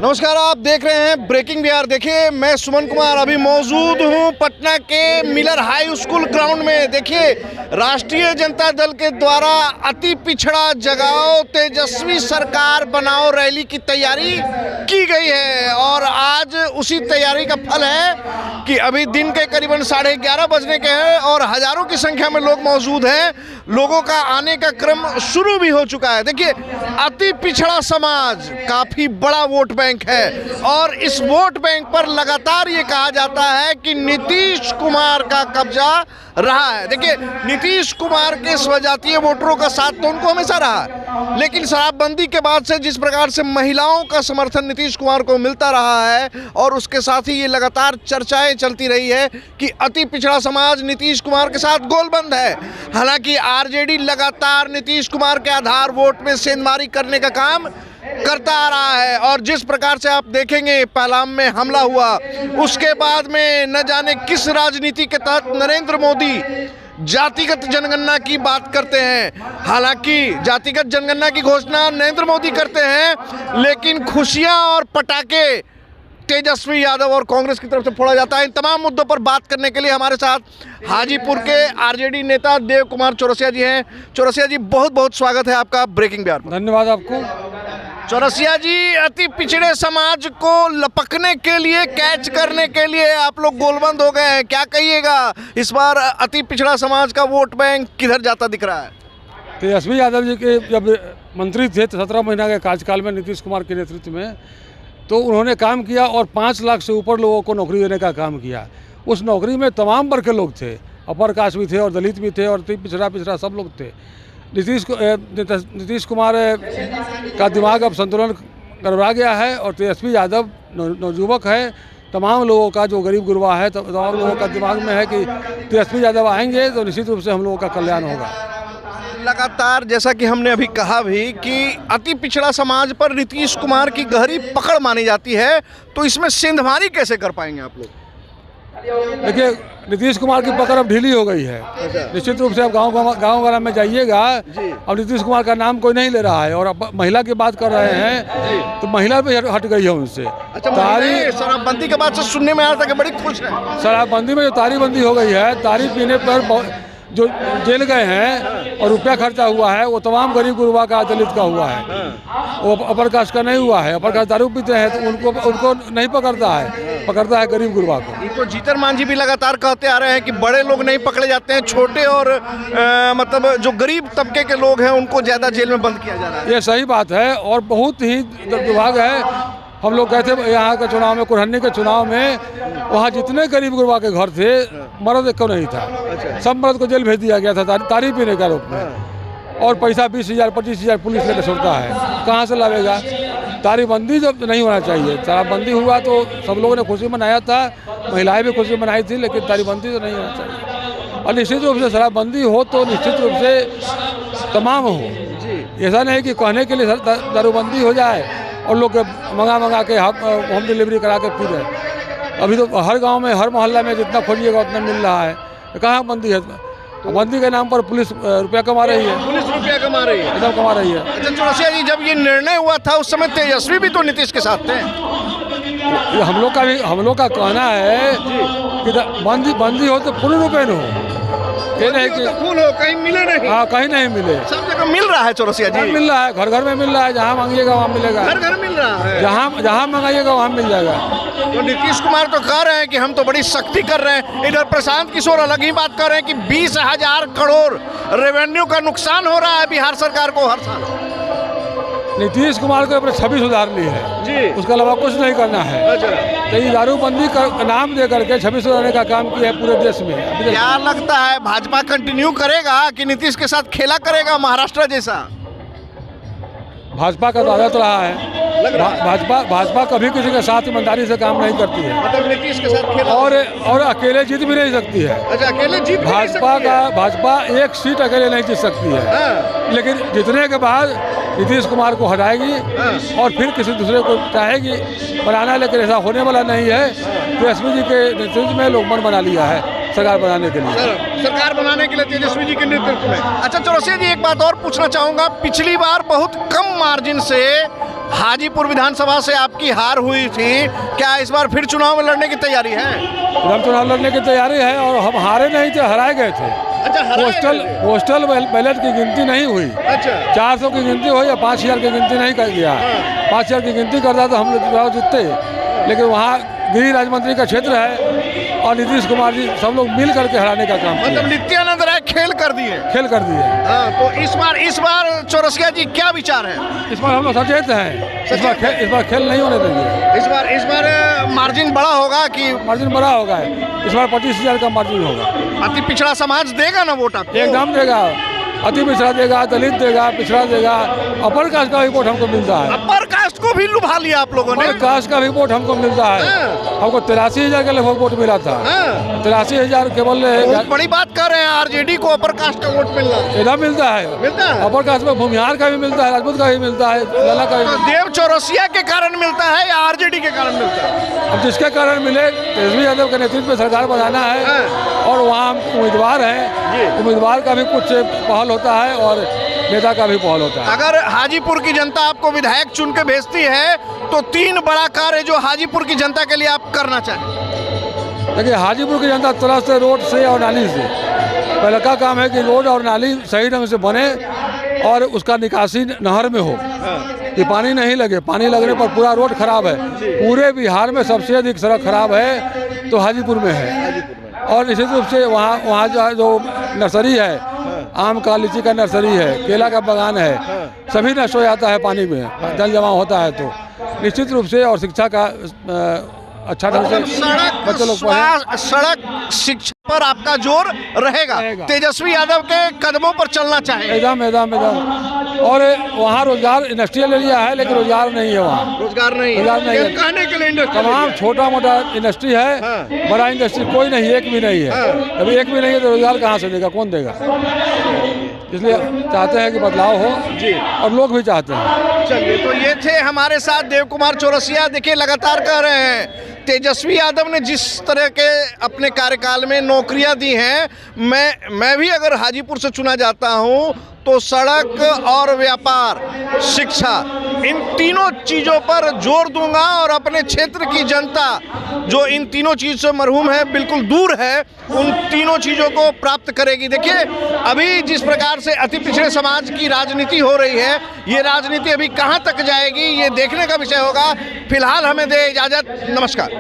नमस्कार, आप देख रहे हैं ब्रेकिंग बिहार। देखिए, मैं सुमन कुमार अभी मौजूद हूं पटना के मिलर हाई स्कूल ग्राउंड में। देखिए, राष्ट्रीय जनता दल के द्वारा अति पिछड़ा जगाओ तेजस्वी सरकार बनाओ रैली की तैयारी की गई है और आज उसी तैयारी का फल है कि अभी दिन के करीबन 11:30 बजने के हैं और हजारों की संख्या में लोग मौजूद हैं। लोगों का आने का क्रम शुरू भी हो चुका है। देखिए, अति पिछड़ा समाज काफ़ी बड़ा वोट बैंक है और इस वोट बैंक पर लगातार ये कहा जाता है कि नीतीश कुमार का कब्जा रहा है। देखिए, नीतीश कुमार के स्वजातीय वोटरों का साथ तो उनको हमेशा रहा है, लेकिन शराबबंदी के बाद से जिस प्रकार से महिलाओं का समर्थन नीतीश कुमार को मिलता रहा है और उसके साथ ही ये लगातार चर्चाएं चलती रही है कि अति पिछड़ा समाज नीतीश कुमार के साथ गोलबंद है। हालांकि आरजेडी लगातार नीतीश कुमार के आधार वोट में सेंधमारी करने का काम करता आ रहा है और जिस प्रकार से आप देखेंगे पहलाम में हमला हुआ, उसके बाद में न जाने किस राजनीति के तहत नरेंद्र मोदी जातिगत जनगणना की बात करते हैं। हालांकि जातिगत जनगणना की घोषणा नरेंद्र मोदी करते हैं, लेकिन खुशियां और पटाखे तेजस्वी यादव और कांग्रेस की तरफ से फोड़ा जाता है। इन तमाम मुद्दों पर बात करने के लिए हमारे साथ हाजीपुर के आरजेडी नेता देव कुमार चौरसिया जी हैं। चौरसिया जी, बहुत बहुत स्वागत है आपका ब्रेकिंग बिहार में। धन्यवाद आपको। चौरसिया जी, अति पिछड़े समाज को लपकने के लिए, कैच करने के लिए आप लोग गोलबंद हो गए हैं। क्या कहिएगा, इस बार अति पिछड़ा समाज का वोट बैंक किधर जाता दिख रहा है? तेजस्वी यादव जी के जब मंत्री थे 17 महीना के कार्यकाल में नीतीश कुमार के नेतृत्व में, तो उन्होंने काम किया और 5 लाख से ऊपर लोगों को नौकरी देने का काम किया। उस नौकरी में तमाम वर्ग के लोग थे, अपर कास्ट भी थे और दलित भी थे और पिछड़ा सब लोग थे। नीतीश कुमार का दिमाग अब संतुलन गड़बड़ा गया है और तेजस्वी यादव नवयुवक है। तमाम लोगों का जो गरीब गुरबा है, तमाम लोगों का दिमाग में है कि तेजस्वी यादव आएंगे तो निश्चित रूप से हम लोगों का कल्याण होगा। लगातार जैसा कि हमने अभी कहा भी कि अति पिछड़ा समाज पर नीतीश कुमार की गहरी पकड़ मानी जाती है, तो इसमें सेंधमारी कैसे कर पाएंगे आप लोग? देखिए, नीतीश कुमार की पकड़ अब ढीली हो गई है। निश्चित रूप से अब गाँव वाला में जाइएगा, अब नीतीश कुमार का नाम कोई नहीं ले रहा है और अब महिला की बात कर रहे हैं तो महिला भी हट गई है उनसे। शराबबंदी के बाद से सुनने में आया था कि बड़ी खुश है। शराबबंदी में जो तारीबंदी हो गई है, तारी पीने पर जो जेल गए हैं और रुपया खर्चा हुआ है, वो तमाम गरीब गुरबा का, दलित का हुआ है। वो अपर कास्ट का नहीं हुआ है। अपर कास्ट दारू पीते हैं तो उनको नहीं पकड़ता है, पकड़ता है गरीब गुरबा को। तो जीतन मांझी भी लगातार कहते आ रहे हैं कि बड़े लोग नहीं पकड़े जाते हैं, छोटे और मतलब जो गरीब तबके के लोग हैं उनको ज़्यादा जेल में बंद किया जा रहा है। ये सही बात है और बहुत ही दुर्भाग्य है। हम लोग गए थे यहाँ के चुनाव में, कुरहनी के चुनाव में, वहाँ जितने गरीब गुरबा के घर थे, मर्द एक को नहीं था। सब मर्द को जेल भेज दिया गया था तारी पीने का रूप में और पैसा 20,000 25,000 पुलिस लेकर छोड़ता है। कहाँ से लावेगा? तारीबंदी जब नहीं होना चाहिए। शराबबंदी हुआ तो सब लोगों ने खुशी मनाया था, महिलाएं भी खुशी मनाई थी, लेकिन तारीबंदी तो नहीं होना चाहिए। और निश्चित रूप से शराबबंदी हो तो निश्चित रूप से तमाम हो। ऐसा नहीं कि कहने के लिए दारूबंदी हो जाए और लोग मंगा के होम डिलीवरी करा के पी रहे। अभी तो हर गांव में, हर मोहल्ला में जितना खोजिएगा उतना मिल रहा है। तो कहाँ बंदी है? बंदी के नाम पर पुलिस रुपया कमा रही है। पुलिस रुपया कमा रही है, एकदम कमा रही है। अच्छा चौरसिया जी, जब ये निर्णय हुआ था उस समय तेजस्वी भी तो नीतीश के साथ थे। हम लोग का कहना है कि बंदी हो तो पूर्ण रूपेण हो, ये नहीं कि फूल हो, कहीं मिले नहीं। हाँ, कहीं नहीं मिले। सब जगह मिल रहा है चौरसिया जी। मिल रहा है, घर घर में मिल रहा है। जहाँ मांगिएगा वहाँ मिलेगा। घर घर मिल रहा है, जहाँ मंगाइएगा वहाँ मिल जाएगा। तो नीतीश कुमार तो कह रहे हैं कि हम तो बड़ी सख्ती कर रहे हैं। इधर प्रशांत किशोर अलग ही बात कर रहे हैं कि 20,000 करोड़ रेवेन्यू का नुकसान हो रहा है बिहार सरकार को हर साल। नीतीश कुमार को अपने छवि सुधार ली है जी, उसके अलावा कुछ नहीं करना है। तो ये दारूबंदी का नाम दे करके छवि सुधारने का काम किया है पूरे देश में। क्या लगता है, भाजपा कंटिन्यू करेगा कि नीतीश के साथ खेला करेगा महाराष्ट्र जैसा? भाजपा का तो आदत रहा है। भाजपा कभी किसी के साथ ईमानदारी से काम नहीं करती है, मतलब नीतीश के साथ खेला और अकेले जीत भी नहीं सकती है। अच्छा, अकेले जीत भाजपा एक सीट अकेले नहीं जीत सकती है, लेकिन जीतने के बाद नीतीश कुमार को हटाएगी और फिर किसी दूसरे को चाहेगी बनाना, लेकिन ऐसा होने वाला नहीं है। तेजस्वी जी के नेतृत्व में लोग मन बना लिया है सरकार बनाने के लिए, सरकार बनाने के लिए तेजस्वी जी के नेतृत्व में। अच्छा चौरसिया जी, एक बात और पूछना चाहूँगा, पिछली बार बहुत कम मार्जिन से हाजीपुर विधानसभा से आपकी हार हुई थी, क्या इस बार फिर चुनाव में लड़ने की तैयारी है? हम चुनाव लड़ने की तैयारी है और हम हारे नहीं थे, हराए गए थे। अच्छा, पोस्टल बैलेट की गिनती नहीं हुई। अच्छा, 400 की गिनती हुई या 5000 की गिनती नहीं कर गया। 5000 की गिनती करता तो हम लोग चुनाव जीतते, लेकिन वहाँ गृह राज्य मंत्री का क्षेत्र है और नीतीश कुमार जी सब लोग मिल करके हराने का काम किया। मतलब नित्यानंद राय खेल कर दिए। हाँ, तो इस बार चौरसिया जी क्या विचार है? इस बार हम लोग सचेत हैं। इस बार खेल नहीं होने देंगे। इस बार मार्जिन बड़ा होगा कि मार्जिन बड़ा होगा। इस बार 25,000 का मार्जिन होगा। अति पिछड़ा समाज देगा ना वोट आपको? एकदम देगा। अति पिछड़ा देगा, दलित देगा, पिछड़ा देगा। अपर कास्ट का भी वोट हमको मिलता है। अपर कास्ट को भी लुभा लिया आप लोगों ने। अपर कास्ट का भी वोट हमको मिलता है। हमको 83,000 का लगभग वोट मिला था। 83,000 केवल। बड़ी बात कर रहे हैं, आरजेडी को अपर कास्ट का वोट मिलना। एकदम मिलता है। अपर कास्ट में भूमिहार का भी मिलता है, राजपूत का भी मिलता है, लला का भी। देव चौरसिया के कारण मिलता है या आरजेडी के कारण मिलता है? अब जिसके कारण मिले, तेजस्वी यादव के नेतृत्व में सरकार बनाना है और वहाँ उम्मीदवार हैं। उम्मीदवार का भी कुछ पहल होता है और नेता का भी पहल होता है। अगर हाजीपुर की जनता आपको विधायक चुन के भेजती है तो 3 बड़ा कार्य जो हाजीपुर की जनता के लिए आप करना चाहें। देखिए, हाजीपुर की जनता तरह से, रोड से और नाली से। पहले का काम है कि रोड और नाली सही ढंग से बने और उसका निकासी नहर में हो कि पानी नहीं लगे। पानी लगने पर पूरा रोड खराब है। पूरे बिहार में सबसे अधिक सड़क खराब है तो हाजीपुर में है। और निश्चित रूप से वहाँ जो नर्सरी है, आम का, लीची का नर्सरी है, केला का बागान है, सभी नष्ट हो जाता है पानी में, जल जमा होता है। तो निश्चित रूप से और शिक्षा का अच्छा ढंग से बच्चे लोग पढ़ें। सड़क शिक्षा पर आपका जोर रहेगा। तेजस्वी यादव के कदमों पर चलना चाहिए। एकदम। और वहाँ रोजगार इंडस्ट्रियल एरिया है, लेकिन रोजगार नहीं है। वहाँ रोजगार नहीं है। कहने के लिए इंडस्ट्री तमाम छोटा मोटा इंडस्ट्री है। बड़ा इंडस्ट्री कोई नहीं, एक भी नहीं है। अभी एक भी नहीं है तो रोजगार कहाँ से देगा, कौन देगा? इसलिए चाहते हैं कि बदलाव हो जी, और लोग भी चाहते हैं। चलिए, तो ये थे हमारे साथ देव कुमार चौरसिया। देखिए, लगातार कह रहे हैं तेजस्वी यादव ने जिस तरह के अपने कार्यकाल में नौकरियां दी हैं, मैं भी अगर हाजीपुर से चुना जाता हूं तो सड़क और व्यापार, शिक्षा, इन तीनों चीज़ों पर जोर दूंगा और अपने क्षेत्र की जनता जो इन तीनों चीज़ से मरहूम है, बिल्कुल दूर है, उन तीनों चीज़ों को प्राप्त करेगी। देखिए, अभी जिस प्रकार से अति पिछड़े समाज की राजनीति हो रही है, ये राजनीति अभी कहाँ तक जाएगी, ये देखने का विषय होगा। फिलहाल हमें दे इजाज़त। नमस्कार।